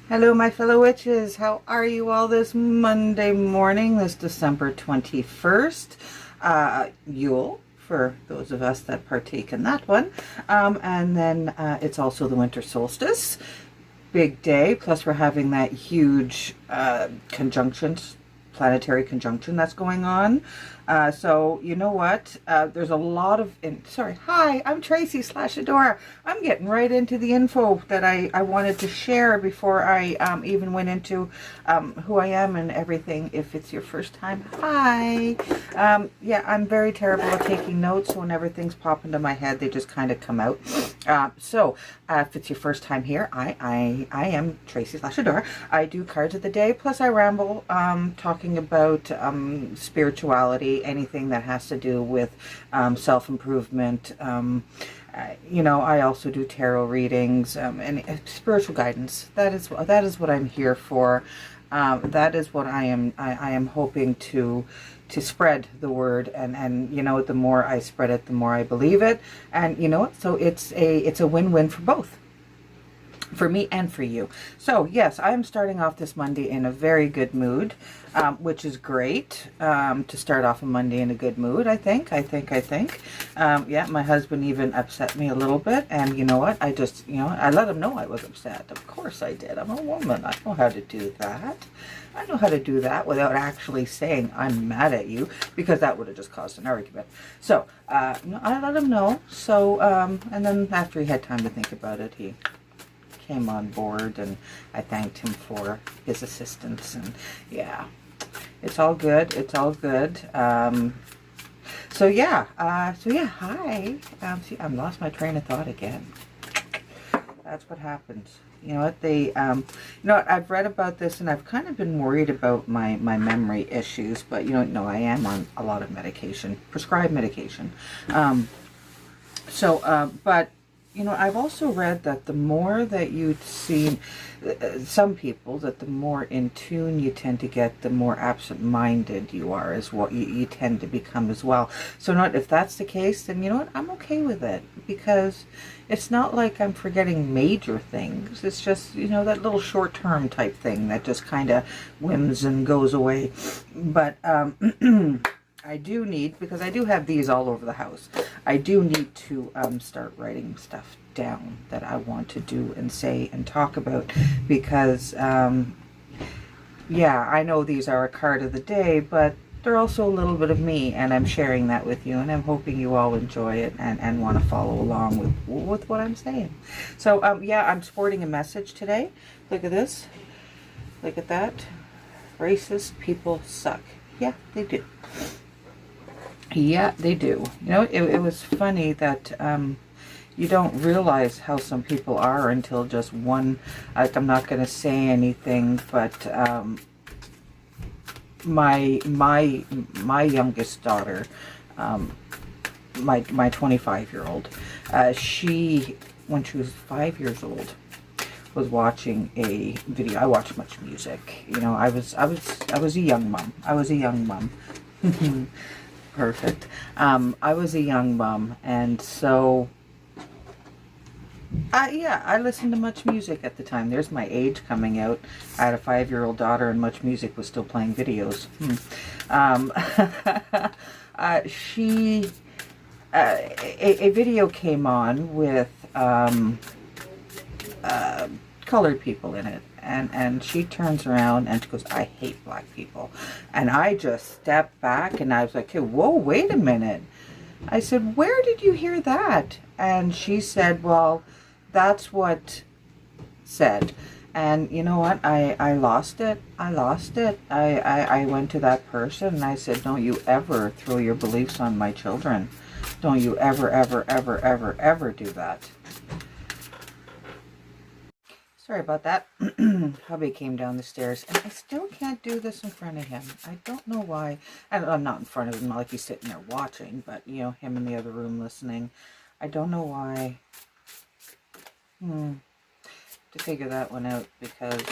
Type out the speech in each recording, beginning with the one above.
Hello, my fellow witches. How are you all this Monday morning, this December 21st? Yule, for those of us that partake in that one. And then it's also the winter solstice. Big day. Plus, we're having that huge planetary conjunction that's going on. So you know what? There's a lot of, hi, I'm Tracy / Adora. I'm getting right into the info that I wanted to share before I even went into who I am and everything. If it's your first time, hi. Yeah, I'm very terrible at taking notes. So whenever things pop into my head, they just kind of come out. So if it's your first time here, I am Tracy / Adora. I do cards of the day, plus I ramble talking about spirituality, anything that has to do with self-improvement. You know, I also do tarot readings and spiritual guidance. That is what I'm here for. That is what I am hoping to spread the word, and you know, the more I spread it, the more I believe it, and you know, so it's a win-win for both. For me and for you. So yes, I am starting off this Monday in a very good mood, which is great to start off a Monday in a good mood. I think. Yeah, my husband even upset me a little bit, and you know what? I just, you know, I let him know I was upset. Of course I did. I'm a woman. I know how to do that. I know how to do that without actually saying I'm mad at you, because that would have just caused an argument. So you know, I let him know. So and then after he had time to think about it, he came on board, and I thanked him for his assistance, and yeah, it's all good. It's all good. So yeah, hi. See, I've lost my train of thought again. That's what happens. You know what, you know what, I've read about this, and I've kind of been worried about my memory issues, but you know, no, I am on a lot of medication, prescribed medication. But you know, I've also read that the more that you see some people, that the more in tune you tend to get, the more absent-minded you are, is what you tend to become as well. So not, if that's the case, then you know what, I'm okay with it, because it's not like I'm forgetting major things. It's just, you know, that little short-term type thing that just kind of whims and goes away. But I do need, because I do have these all over the house, I do need to start writing stuff down that I want to do and say and talk about, because yeah, I know these are a card of the day, but they're also a little bit of me, and I'm sharing that with you, and I'm hoping you all enjoy it and want to follow along with what I'm saying. So yeah, I'm sporting a message today. Look at this. Look at that. Racist people suck. Yeah, they do. Yeah, they do. You know, it was funny that you don't realize how some people are until just one, like, I'm not going to say anything, but my youngest daughter, my 25-year-old, she, when she was 5 years old, was watching a video. I watch much music. You know, I was a young mom. I was a young mom. Perfect. I was a young mom, and so yeah, I listened to much music at the time. There's my age coming out. I had a 5-year-old daughter, and much music was still playing videos. A video came on with colored people in it, and she turns around and she goes, "I hate black people." And I just stepped back, and I was like, "Hey, whoa, wait a minute." I said, "Where did you hear that?" And she said, "Well, that's what said." And you know what? I lost it. I lost it. I went to that person and I said, "Don't you ever throw your beliefs on my children. Don't you ever, ever, ever, ever, ever do that." Sorry about that. Hubby came down the stairs, and I still can't do this in front of him. I don't know why. I'm not in front of him, not like he's sitting there watching, but, you know, him in the other room listening. I don't know why. To figure that one out, because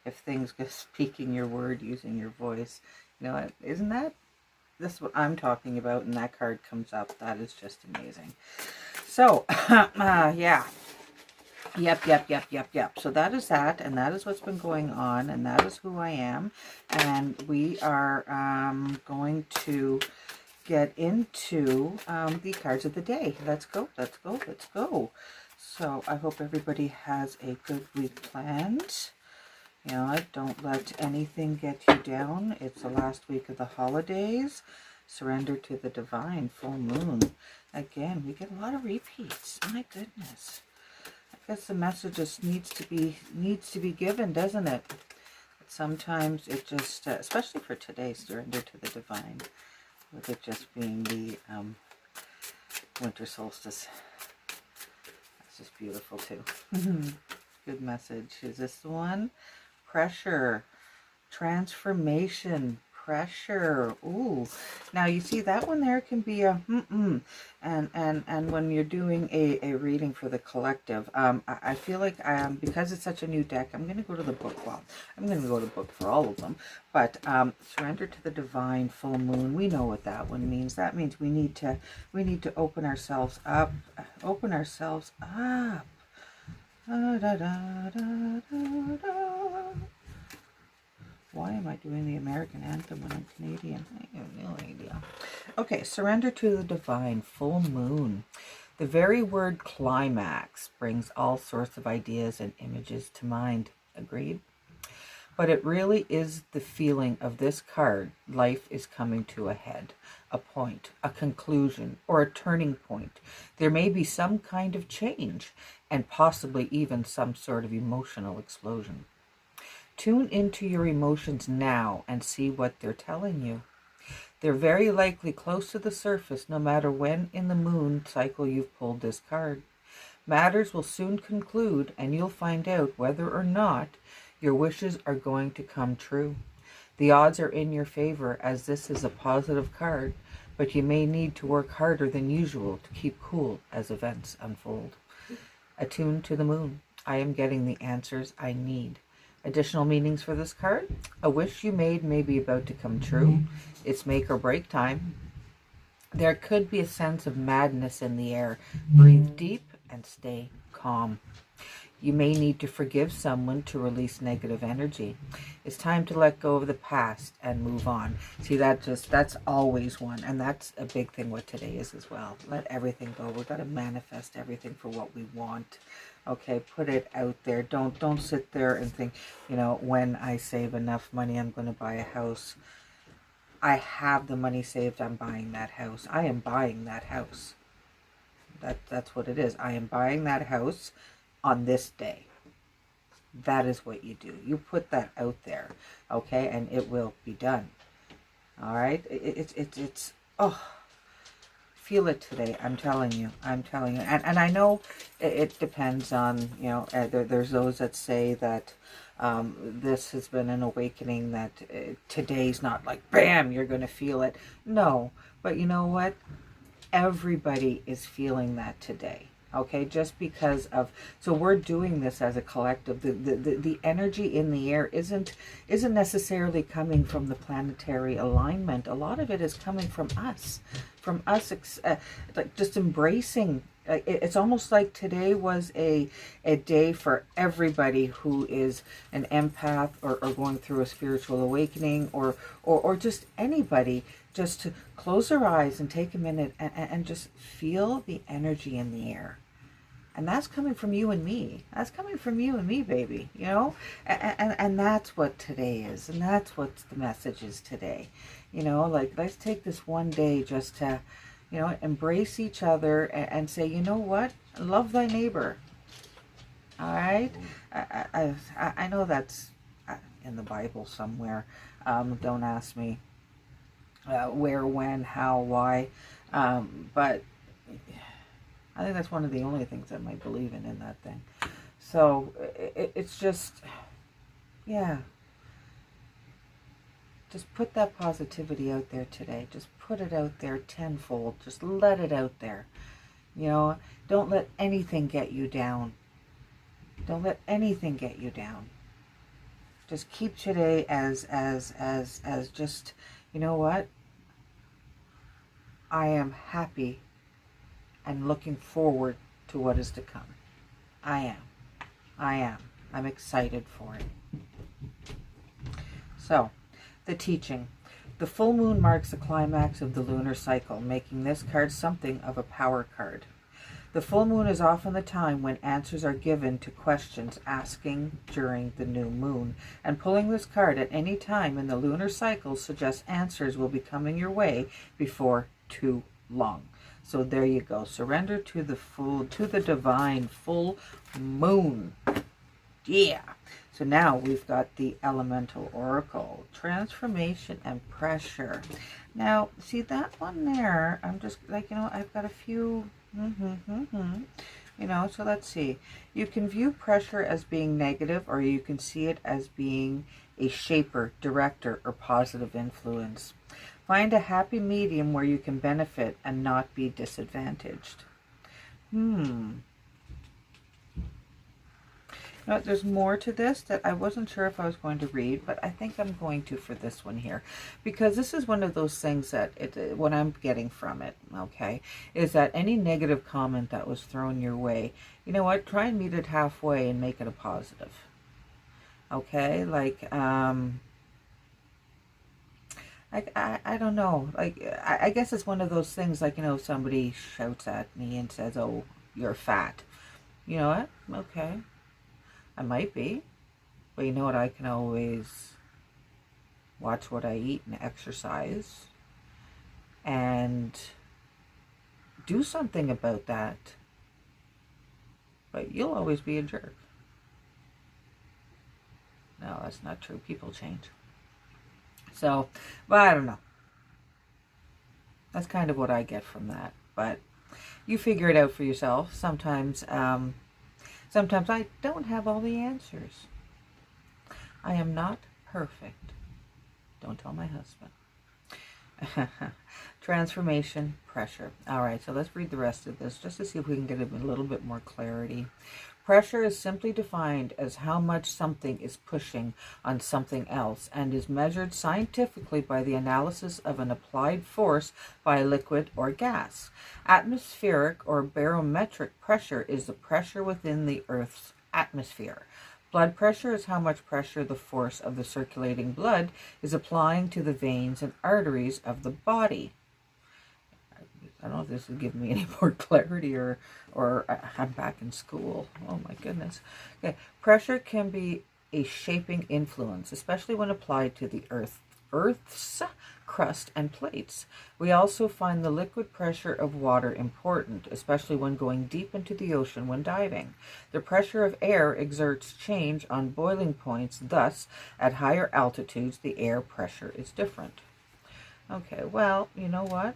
if things go speaking your word, using your voice, You know, isn't that, this is what I'm talking about, and that card comes up. That is just amazing. So, yeah. Yep. So that is that, and that is what's been going on, and that is who I am. And we are going to get into the cards of the day. Let's go. So I hope everybody has a good week planned. You know, don't let anything get you down. It's the last week of the holidays. Surrender to the divine, full moon. Again, we get a lot of repeats. My goodness. I guess the message just needs to be given, doesn't it? But sometimes it just, especially for today, surrender to the divine, with it just being the winter solstice. That's just beautiful too. Good message. Is this the one? Pressure, transformation, pressure. Ooh, now you see that one there can be a and when you're doing a reading for the collective, I feel like because it's such a new deck, I'm going to go to the book. Well, I'm going to go to the book for all of them, but surrender to the divine, full moon. We know what that one means. That means we need to open ourselves up, Why am I doing the American anthem when I'm Canadian? I have no idea. Okay, surrender to the divine, full moon. The very word climax brings all sorts of ideas and images to mind. Agreed? But it really is the feeling of this card. Life is coming to a head, a point, a conclusion, or a turning point. There may be some kind of change, and possibly even some sort of emotional explosion. Tune into your emotions now and see what they're telling you. They're very likely close to the surface no matter when in the moon cycle you've pulled this card. Matters will soon conclude, and you'll find out whether or not your wishes are going to come true. The odds are in your favor, as this is a positive card, but you may need to work harder than usual to keep cool as events unfold. Attuned to the moon. I am getting the answers I need. Additional meanings for this card. A wish you made may be about to come true. It's make or break time. There could be a sense of madness in the air. Breathe deep and stay calm. You may need to forgive someone to release negative energy. It's time to let go of the past and move on. See, that's always one, and that's a big thing what today is as well. Let everything go. We've got to manifest everything for what we want. Okay, put it out there. Don't sit there and think, you know, when I save enough money, I'm going to buy a house. I have the money saved. I'm buying that house. I am buying that house. That's what it is. I am buying that house on this day. That is what you do. You put that out there, okay, and it will be done. All right. It's feel it today. I'm telling you. And I know it depends on, you know, there's those that say that this has been an awakening, that today's not like, bam, you're going to feel it. No, but you know what? Everybody is feeling that today. Okay, just because of, so we're doing this as a collective. The energy in the air isn't necessarily coming from the planetary alignment. A lot of it is coming from us, like just embracing. It's almost like today was a day for everybody who is an empath or going through a spiritual awakening, or just anybody, just to close their eyes and take a minute and just feel the energy in the air. And that's coming from you and me. That's coming from you and me, baby, you know? And that's what today is. And that's what the message is today. You know, like, let's take this one day just to, you know, embrace each other and say, you know what? Love thy neighbor. All right? I know that's in the Bible somewhere. Don't ask me where, when, how, why. But I think that's one of the only things I might believe in that thing. So it's just, yeah. Just put that positivity out there today. Just put it out there tenfold. Just let it out there. You know, don't let anything get you down. Don't let anything get you down. Just keep today as just, you know what? I am happy and looking forward to what is to come. I am. I am. I'm excited for it. So, the teaching. The full moon marks the climax of the lunar cycle, making this card something of a power card. The full moon is often the time when answers are given to questions asking during the new moon, and pulling this card at any time in the lunar cycle suggests answers will be coming your way before too long. So there you go. Surrender to the divine full moon. Yeah. So now we've got the elemental oracle, transformation and pressure. Now, see that one there? I'm just like, I've got a few, so let's see. You can view pressure as being negative, or you can see it as being a shaper, director, or positive influence. Find a happy medium where you can benefit and not be disadvantaged. There's more to this that I wasn't sure if I was going to read, but I think I'm going to for this one here, because this is one of those things that what I'm getting from it, okay, is that any negative comment that was thrown your way, you know what, try and meet it halfway and make it a positive. Okay, like, I don't know, like, I guess it's one of those things, like, somebody shouts at me and says, oh, you're fat. You know what? Okay. I might be, but you know what? I can always watch what I eat and exercise and do something about that. But you'll always be a jerk. No, that's not true. People change. So, but I don't know. That's kind of what I get from that. But you figure it out for yourself. Sometimes I don't have all the answers. I am not perfect. Don't tell my husband. Transformation, pressure. All right, so let's read the rest of this just to see if we can get a little bit more clarity. Pressure is simply defined as how much something is pushing on something else and is measured scientifically by the analysis of an applied force by a liquid or gas. Atmospheric or barometric pressure is the pressure within the Earth's atmosphere. Blood pressure is how much pressure the force of the circulating blood is applying to the veins and arteries of the body. I don't know if this will give me any more clarity or I'm back in school. Oh my goodness. Okay. Pressure can be a shaping influence, especially when applied to the Earth's crust and plates. We also find the liquid pressure of water important, especially when going deep into the ocean when diving. The pressure of air exerts change on boiling points, thus, at higher altitudes, the air pressure is different. Okay, well, you know what?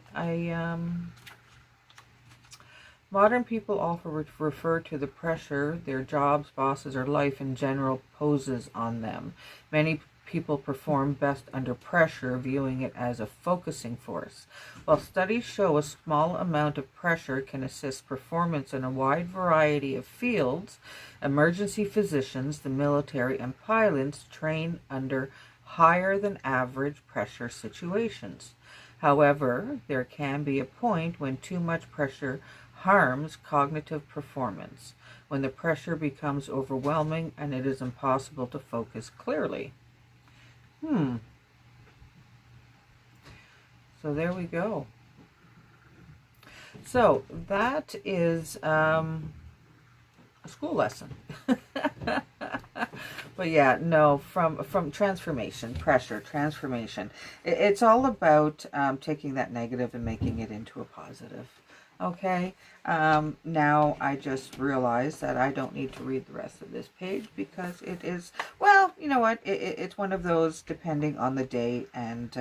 Modern people often refer to the pressure their jobs, bosses, or life in general poses on them. Many people perform best under pressure, viewing it as a focusing force. While studies show a small amount of pressure can assist performance in a wide variety of fields, emergency physicians, the military, and pilots train under higher than average pressure situations. However, there can be a point when too much pressure harms cognitive performance, when the pressure becomes overwhelming and it is impossible to focus clearly. So there we go. So that is a school lesson. But yeah, no, from transformation, pressure, transformation. It's all about taking that negative and making it into a positive. Okay, now I just realized that I don't need to read the rest of this page because it is, well, you know what, it's one of those depending on the day, and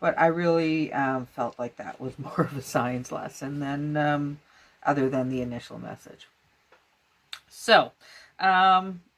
but I really felt like that was more of a science lesson than other than the initial message. So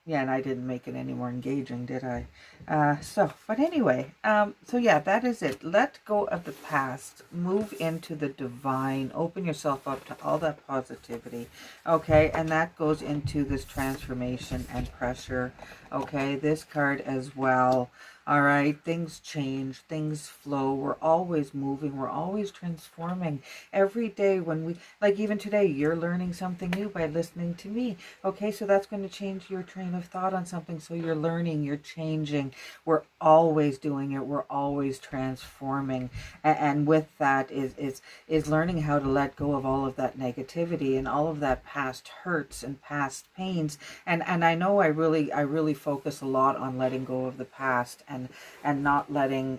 Yeah, and I didn't make it any more engaging, did I? But anyway, so yeah, that is it. Let go of the past, move into the divine, open yourself up to all that positivity, okay? And that goes into this transformation and pressure, okay? This card as well. All right, things change, things flow. We're always moving, we're always transforming. Every day when we, like even today, you're learning something new by listening to me. Okay, so that's going to change your train of thought on something. So you're learning, you're changing. We're always doing it. We're always transforming. And with that is learning how to let go of all of that negativity and all of that past hurts and past pains. And I know I really focus a lot on letting go of the past and not letting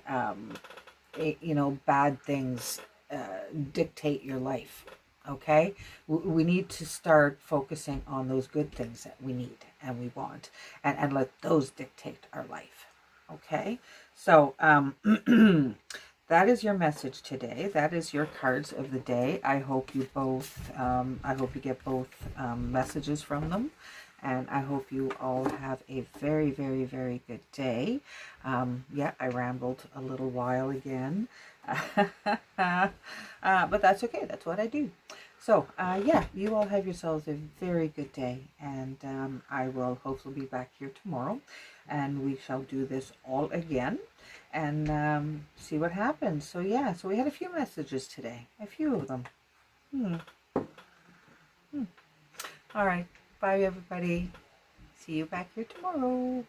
bad things dictate your life. Okay, we need to start focusing on those good things that we need and we want, and let those dictate our life. Okay, so that is your message today. That is your cards of the day. I hope you both I hope you get both messages from them, and I hope you all have a very, very, very good day. Yeah, I rambled a little while again. But that's okay. That's what I do. So, yeah, you all have yourselves a very good day. And I will hopefully be back here tomorrow. And we shall do this all again and see what happens. So, yeah, so we had a few messages today. A few of them. Hmm. All right. Bye, everybody. See you back here tomorrow.